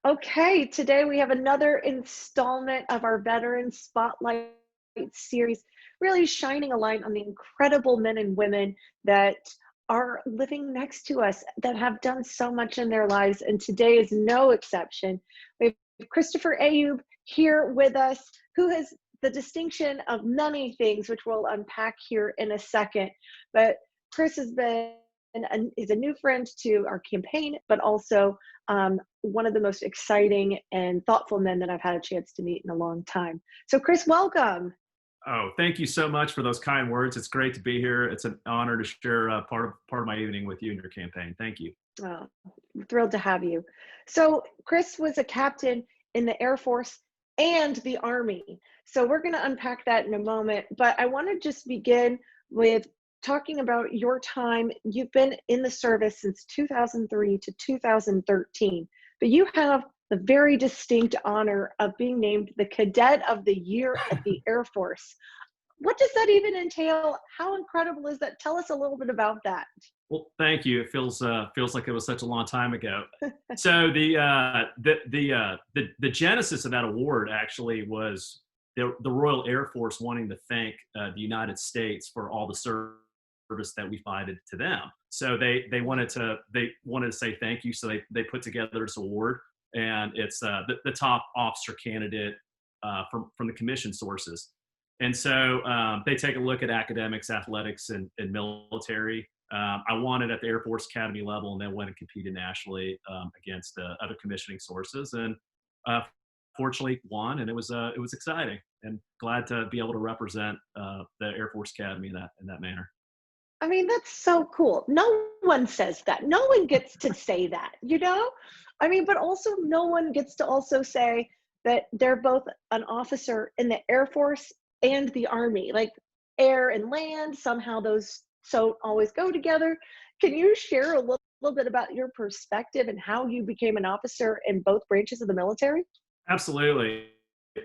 Okay, today we have another installment of our Veteran Spotlight series, really shining a light on the incredible men and women that are living next to us that have done so much in their lives. And today is no exception. We have Christopher Ayoub here with us, who has the distinction of many things, which we'll unpack here in a second. But Chris has been is a new friend to our campaign, but also one of the most exciting and thoughtful men that I've had a chance to meet in a long time. So, Chris, welcome. Oh, thank you so much for those kind words. It's great to be here. It's an honor to share part of my evening with you and your campaign. Thank you. Oh, I'm thrilled to have you. So, Chris was a captain in the Air Force and the Army. So, we're going to unpack that in a moment. But I want to just begin with talking about your time. You've been in the service since 2003 to 2013, but you have the very distinct honor of being named the Cadet of the Year at the Air Force. What does that even entail? How incredible is that? Tell us a little bit about that. Well, thank you. It feels like it was such a long time ago. So the genesis of that award actually was the Royal Air Force wanting to thank the United States for all the service that we provided to them. So they wanted to say thank you. So they put together this award, and it's the top officer candidate from the commission sources. And so they take a look at academics, athletics, and military. I won it at the Air Force Academy level, and then went and competed nationally against other commissioning sources, and fortunately won. And it was exciting, and glad to be able to represent the Air Force Academy in that manner. I mean, that's so cool. No one says that. No one gets to say that, you know? I mean, but also no one gets to also say that they're both an officer in the Air Force and the Army, like air and land, somehow those don't always go together. Can you share a little bit about your perspective and how you became an officer in both branches of the military? Absolutely.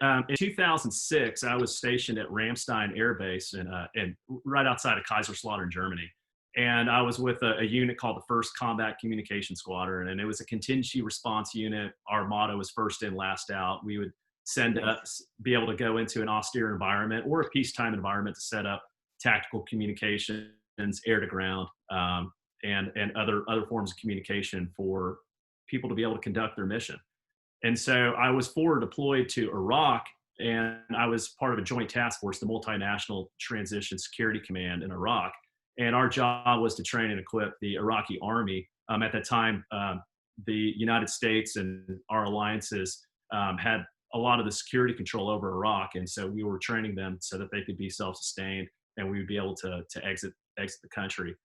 In 2006, I was stationed at Ramstein Air Base in right outside of Kaiserslautern, Germany. And I was with a unit called the 1st Combat Communication Squadron, and it was a contingency response unit. Our motto was first in, last out. We would be able to go into an austere environment or a peacetime environment to set up tactical communications, air to ground, and other forms of communication for people to be able to conduct their mission. And so I was forward deployed to Iraq, and I was part of a joint task force, the Multinational Transition Security Command in Iraq. And our job was to train and equip the Iraqi army. At that time, the United States and our alliances had a lot of the security control over Iraq. And so we were training them so that they could be self-sustained, and we would be able to exit the country.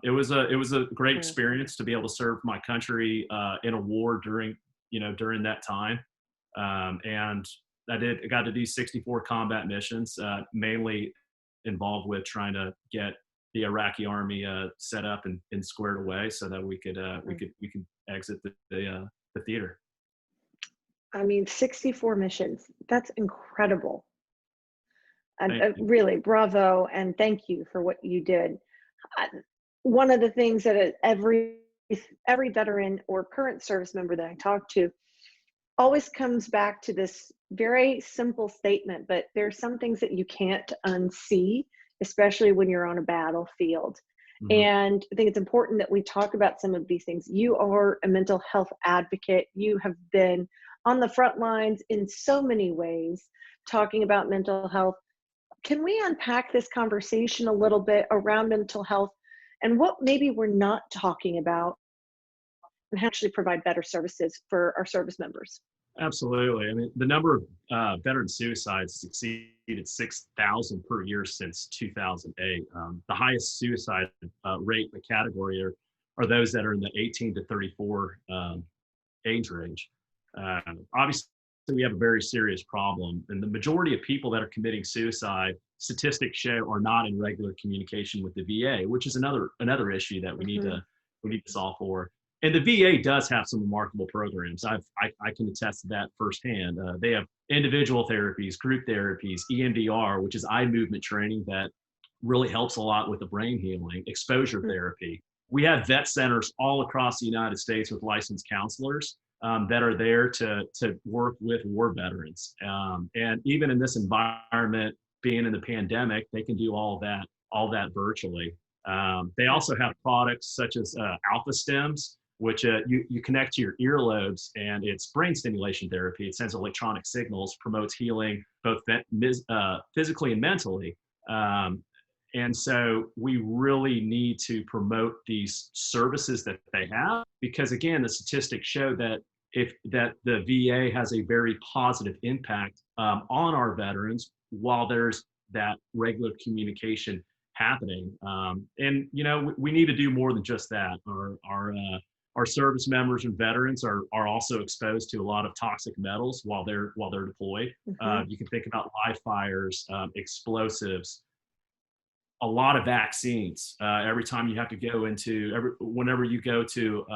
It was a great experience to be able to serve my country in a war during that time. And I got to do 64 combat missions, mainly involved with trying to get the Iraqi army set up and squared away so that we could exit the theater. I mean, 64 missions. That's incredible. And Thank you. really, bravo, and thank you for what you did. I, One of the things that every veteran or current service member that I talk to always comes back to this very simple statement, but there's some things that you can't unsee, especially when you're on a battlefield. Mhm. And I think it's important that we talk about some of these things. You are a mental health advocate. You have been on the front lines in so many ways talking about mental health. Can we unpack this conversation a little bit around mental health and what maybe we're not talking about and how to actually provide better services for our service members? Absolutely. I mean, the number of veteran suicides has exceeded 6,000 per year since 2008. The highest suicide rate in the category are those that are in the 18 to 34 age range. Obviously, we have a very serious problem, and the majority of people that are committing suicide, statistics show, are not in regular communication with the VA, which is another issue that Mhm. we need to solve for. And the VA does have some remarkable programs. I can attest to that firsthand. They have individual therapies, group therapies, EMDR, which is eye movement training that really helps a lot with the brain healing, exposure Mhm. therapy. We have vet centers all across the United States with licensed counselors. that are there to work with war veterans. And even in this environment, being in the pandemic, they can do all that virtually. They Yeah. also have products such as Alpha Stems, which you connect to your earlobes, and it's brain stimulation therapy. It sends electronic signals, promotes healing both physically and mentally. Um, and so we really need to promote these services that they have, because again, the statistics show that if that the VA has a very positive impact on our veterans while there's that regular communication happening. And you know, we need to do more than just that. Our service members and veterans are also exposed to a lot of toxic metals while they're deployed. Hmm. You can think about live fires, explosives, a lot of vaccines. Every time you have to go whenever you go to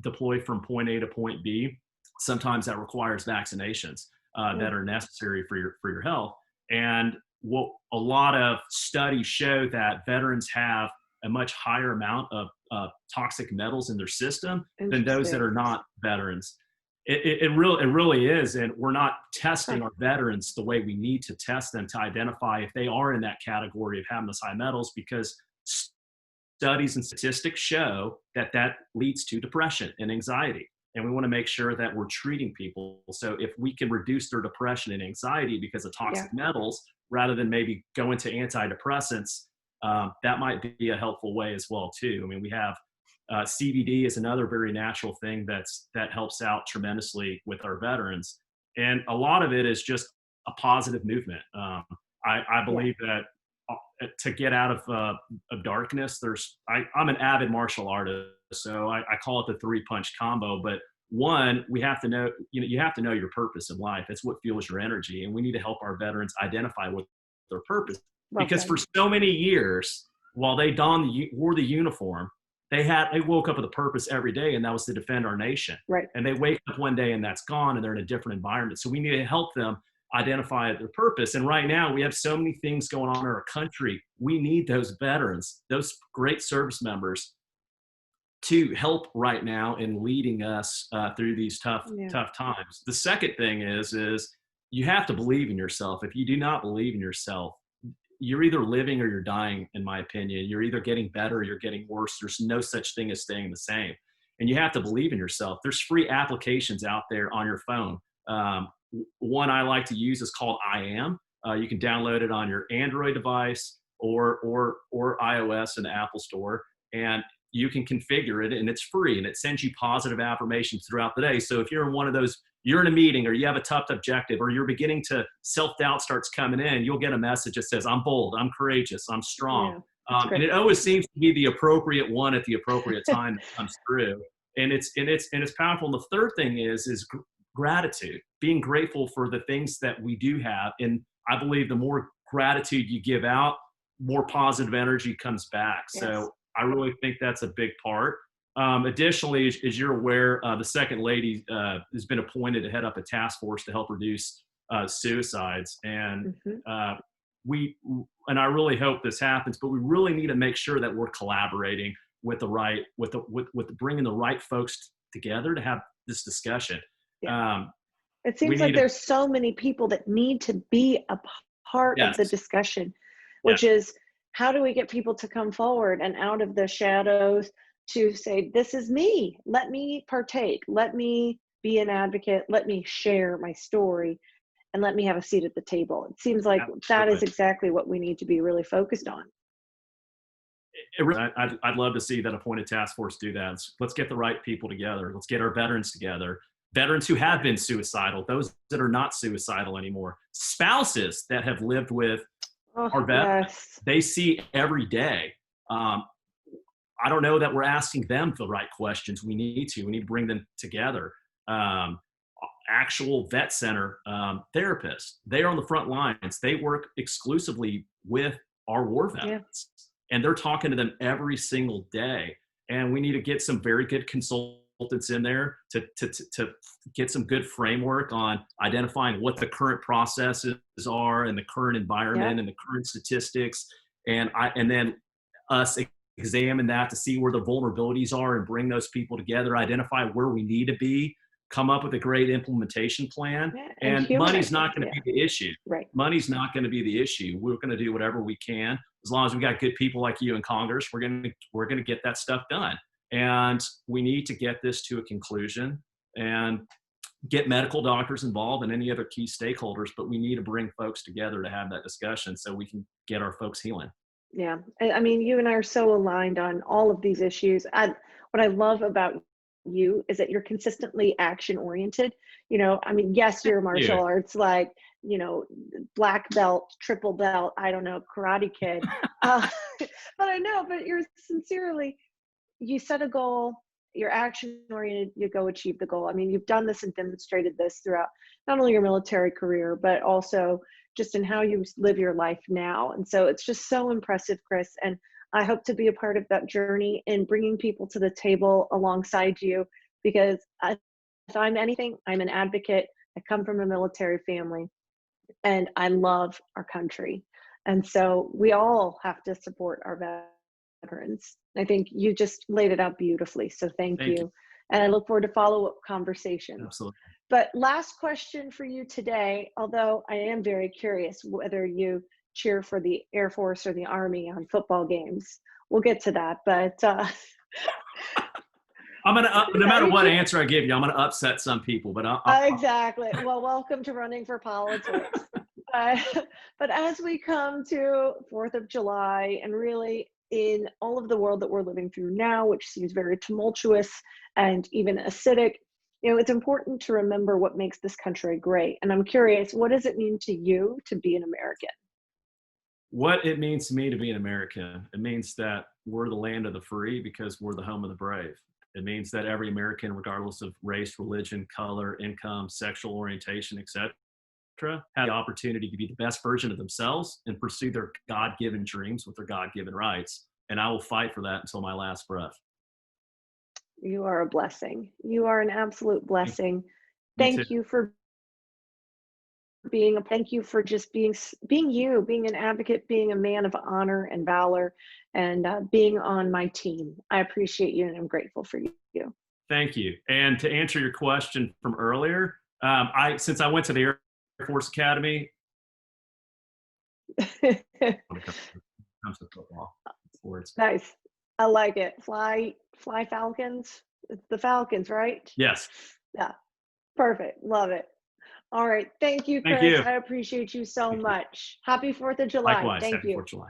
deploy from point A to point B, sometimes that requires vaccinations Yeah. that are necessary for your health. And what a lot of studies show that veterans have a much higher amount of toxic metals in their system than those that Interesting. are not veterans. It really is, and we're not Huh. testing our veterans the way we need to test them to identify if they are in that category of having those high metals, because studies and statistics show that that leads to depression and anxiety. And we want to make sure that we're treating people. So if we can reduce their depression and anxiety because of Yeah. toxic metals, rather than maybe go into antidepressants, that might be a helpful way as well too. I mean, we have CBD is another very natural thing that helps out tremendously with our veterans, and a lot of it is just a positive movement. I Yeah. believe that to get out of darkness, I'm an avid martial artist, so I call it the 3-punch combo. But one, we have to know, you have to know your purpose in life. It's what fuels your energy, and we need to help our veterans identify what their purpose. Well Because said. for so many years, while they wore the uniform, they woke up with a purpose every day, and that was to defend our nation. Right. And they wake up one day and that's gone, and they're in a different environment. So we need to help them identify their purpose. And right now, we have so many things going on in our country. We need those veterans, those great service members, to help right now in leading us through these Yeah. tough times. The second thing is you have to believe in yourself. If you do not believe in yourself, you're either living or you're dying, in my opinion. You're either getting better or you're getting worse. There's no such thing as staying the same. And you have to believe in yourself. There's free applications out there on your phone. One I like to use is called I Am. You can download it on your Android device or iOS in the Apple Store, and you can configure it, and it's free, and it sends you positive affirmations throughout the day. So if you're in one of those, you're in a meeting or you have a tough objective or you're beginning to self-doubt starts coming in, you'll get a message that says, I'm bold, I'm courageous, I'm strong. Yeah. That's And great. it always seems to be the appropriate one at the appropriate time that comes through. And it's powerful. And the third thing is gratitude, being grateful for the things that we do have. And I believe the more gratitude you give out, more positive energy comes back. Yes. So I really think that's a big part. Additionally, as you're aware, the second lady has been appointed to head up a task force to help reduce suicides. And Hmm. uh, and I really hope this happens, but we really need to make sure that we're collaborating with with bringing the right folks together to have this discussion. Yeah. Um, It we seems need like to, there's so many people that need to be a part of yes, the discussion, yes, which is how do we get people to come forward and out of the shadows to say, this is me, let me partake, let me be an advocate, let me share my story, and let me have a seat at the table. It seems like that is absolutely. exactly what we need to be really focused on. I'd love to see that appointed task force do that. Let's get the right people together. Let's get our veterans together. Veterans who have Yeah. been suicidal, those that are not suicidal anymore, spouses that have lived with Oh, our veterans, yes. they see every day. Um, I don't know that we're asking them the right questions. We need to bring them together. Um, Actual vet center therapists, they are on the front lines. They work exclusively with our war Yeah. veterans, and they're talking to them every single day. And we need to get some very good consultants in there to get some good framework on identifying what the current processes are and the current Yeah. environment and the current statistics. And then us examine that to see where the vulnerabilities are and bring those people together, identify where we need to be, come up with a great implementation plan. Yeah, and And money's humanize it. not going to Yeah, be the issue. right. Money's not going to be the issue. We're going to do whatever we can. As long as we got good people like you in Congress, we're going to get that stuff done. And we need to get this to a conclusion and get medical doctors involved and any other key stakeholders, but we need to bring folks together to have that discussion so we can get our folks healing. Yeah. I mean, you and I are so aligned on all of these issues. What I love about you is that you're consistently action oriented. I mean, yes, you're Yeah. martial arts, like, you know, black belt, triple belt, I don't know, karate kid. Uh, but you're sincerely, you set a goal, you're action oriented, you go achieve the goal. I mean, you've done this and demonstrated this throughout not only your military career, but also just in how you live your life now. And so it's just so impressive, Chris. And I hope to be a part of that journey in bringing people to the table alongside you, because if I'm anything, I'm an advocate. I come from a military family and I love our country. And so we all have to support our veterans. I think you just laid it out beautifully. So thank Thank you. you. And I look forward to follow-up conversations. Absolutely. But last question for you today, although I am very curious whether you cheer for the Air Force or the Army on football games. We'll get to that. But I'm gonna no no, matter you what can, answer I give you, I'm gonna upset some people. But exactly. Well, welcome to running for politics. Uh, but as we come to 4th of July, and really in all of the world that we're living through now, which seems very tumultuous and even acidic, it's important to remember what makes this country great. And I'm curious, what does it mean to you to be an American? what it means to me to be an American, it means that we're the land of the free because we're the home of the brave. It means that every American, regardless of race, religion, color, income, sexual orientation, etc., have the opportunity to be the best version of themselves and pursue their God-given dreams with their God-given rights. And I will fight for that until my last breath. You are a blessing. You are an absolute blessing. You too. Thank you for just being you, being an advocate, being a man of honor and valor, and being on my team. I appreciate you and I'm grateful for you. Thank you. And to answer your question from earlier, since I went to the Air Force Academy, when it comes to football, sports. Nice. I like it. Fly Falcons. It's the Falcons, right? Yes. Yeah. Perfect. Love it. All right. Thank you, Thank Chris. you. I appreciate you so Thank you. much. Happy 4th of July. Likewise. Thank Happy you. 4th of July.